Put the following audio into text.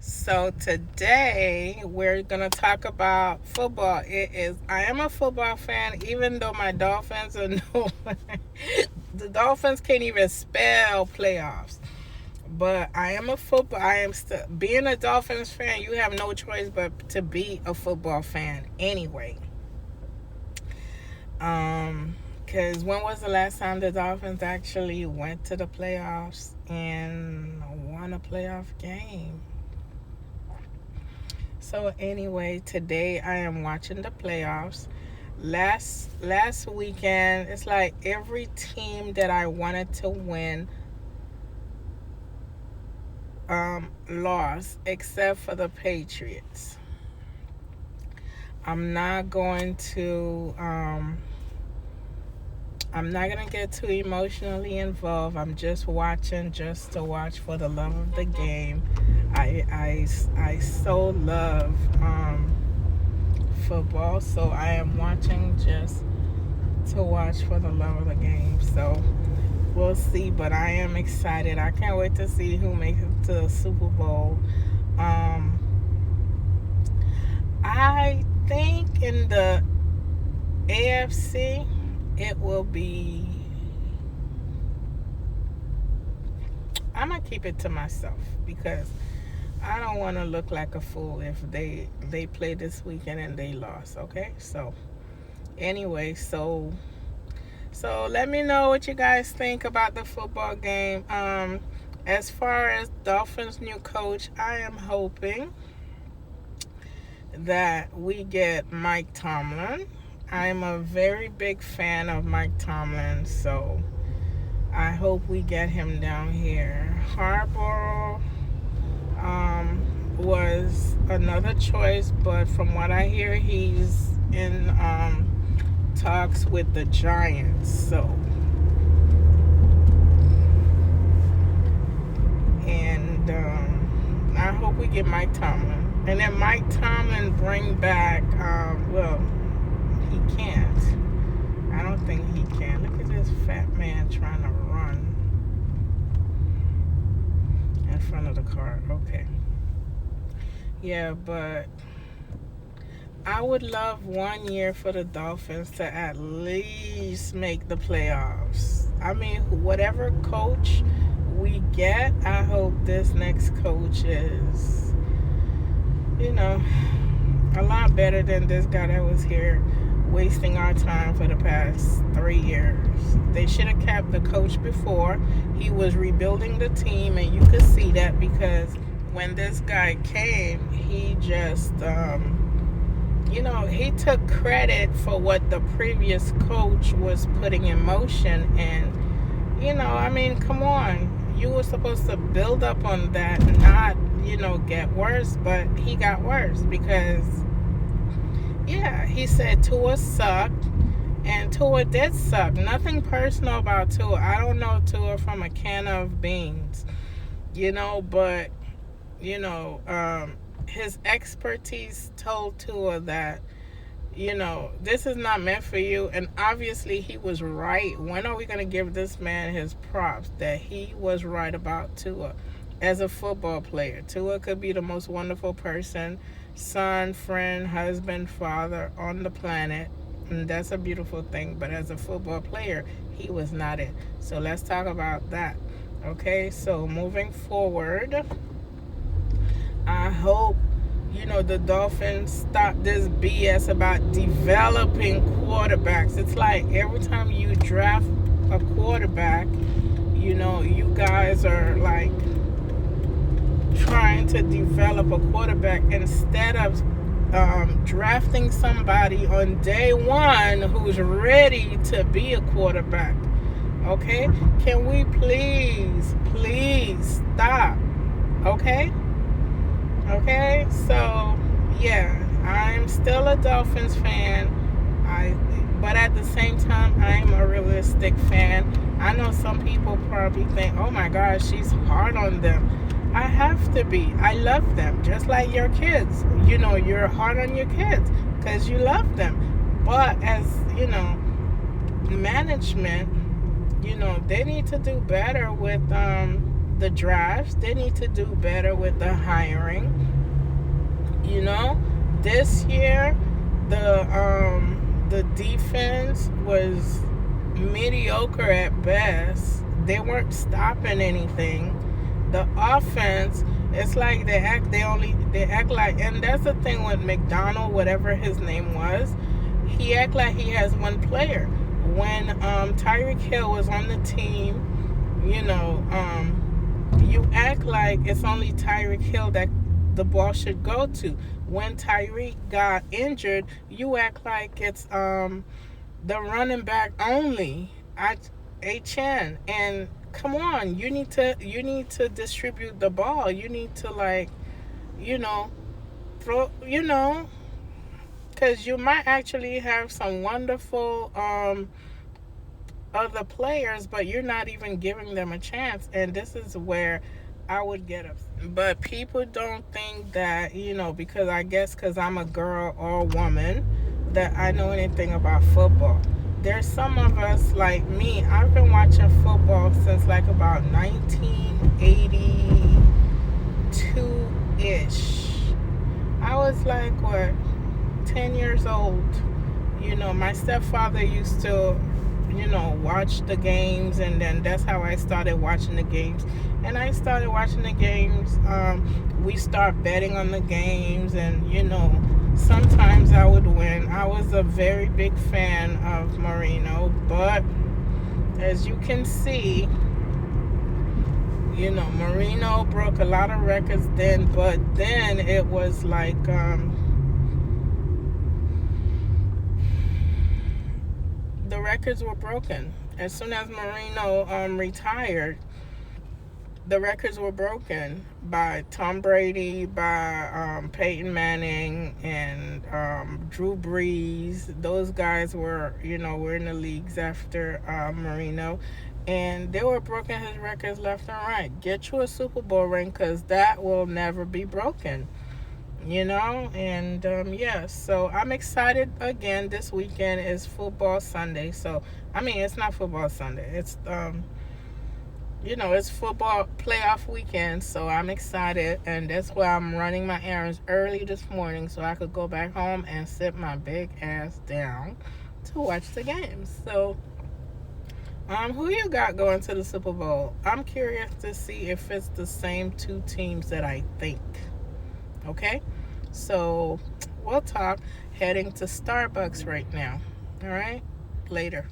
So today we're gonna talk about football. I am a football fan, even though my Dolphins are no the Dolphins can't even spell playoffs. But I am a football. I am still being a Dolphins fan. You have no choice but to be a football fan anyway. Because when was the last time the Dolphins actually went to the playoffs and won a playoff game? So anyway, today I am watching the playoffs. Last weekend, it's like every team that I wanted to win lost except for the Patriots. I'm not going to I'm not gonna get too emotionally involved. I'm just watching just to watch for the love of the game. I so love football, so I am watching just to watch for the love of the game. So we'll see, but I am excited. I can't wait to see who makes it to the Super Bowl. Um, I think in the AFC it will be. I'm gonna keep it to myself because I don't want to look like a fool if they play this weekend and they lost. Okay, so anyway, so let me know what you guys think about the football game. As far as Dolphins' new coach, I am hoping that we get Mike Tomlin. I'm a very big fan of Mike Tomlin, so I hope we get him down here. Harbaugh was another choice, but from what I hear, he's in talks with the Giants. So, and I hope we get Mike Tomlin, and then Mike Tomlin bring back. Well, he can't. I don't think he can. Look at this fat man trying to run in front of the car. Okay. Yeah, but I would love 1 year for the Dolphins to at least make the playoffs. I mean, whatever coach we get, I hope this next coach is, a lot better than this guy that was here wasting our time for the past 3 years. They should have kept the coach before. He was rebuilding the team, and you could see that because when this guy came, he just, he took credit for what the previous coach was putting in motion. And, come on. You were supposed to build up on that, not, get worse. But he got worse because, yeah, he said Tua sucked. And Tua did suck. Nothing personal about Tua. I don't know Tua from a can of beans, but his expertise told Tua that, this is not meant for you. And obviously he was right. When are we going to give this man his props that he was right about Tua as a football player? Tua could be the most wonderful person, son, friend, husband, father on the planet. And that's a beautiful thing. But as a football player, he was not it. So let's talk about that. Okay, so moving forward, I hope, the Dolphins stop this BS about developing quarterbacks. It's like every time you draft a quarterback, you guys are like trying to develop a quarterback instead of drafting somebody on day one who's ready to be a quarterback. Okay? Can we please stop? Okay? Okay, so yeah, I'm still a Dolphins fan. But at the same time, I'm a realistic fan. I know some people probably think, "Oh my gosh, she's hard on them." I have to be. I love them, just like your kids. You're hard on your kids because you love them. But as management, they need to do better with the drafts. They need to do better with the hiring. This year the defense was mediocre at best. They weren't stopping anything. The offense, it's like they act like, and that's the thing with McDonald, whatever his name was, he act like he has one player. When Tyreek Hill was on the team, you act like it's only Tyreek Hill that the ball should go to. When Tyreek got injured, you act like it's the running back only at HN. And come on, you need to distribute the ball. You need to throw, because you might actually have some wonderful other players, but you're not even giving them a chance. And this is where I would get upset. But people don't think that, because I guess because I'm a girl or a woman, that I know anything about football. There's some of us like me. I've been watching football since like about 1982-ish. I was like, 10 years old. My stepfather used to, watch the games, and then that's how I started watching the games. And I started watching the games. We start betting on the games, and, sometimes I would win. I was a very big fan of Marino, but as you can see, Marino broke a lot of records then, but then it was like, the records were broken. As soon as Marino retired, the records were broken by Tom Brady, by Peyton Manning, and Drew Brees. Those guys were in the leagues after Marino, and they were broken his records left and right. Get you a Super Bowl ring, because that will never be broken. And so I'm excited. Again, this weekend is football Sunday. So it's not football Sunday, it's it's football playoff weekend. So I'm excited, and that's why I'm running my errands early this morning, so I could go back home and sit my big ass down to watch the games. So who you got going to the Super Bowl? I'm curious to see if it's the same two teams that I think. Okay, so we'll talk. Heading to Starbucks right now. All right, later.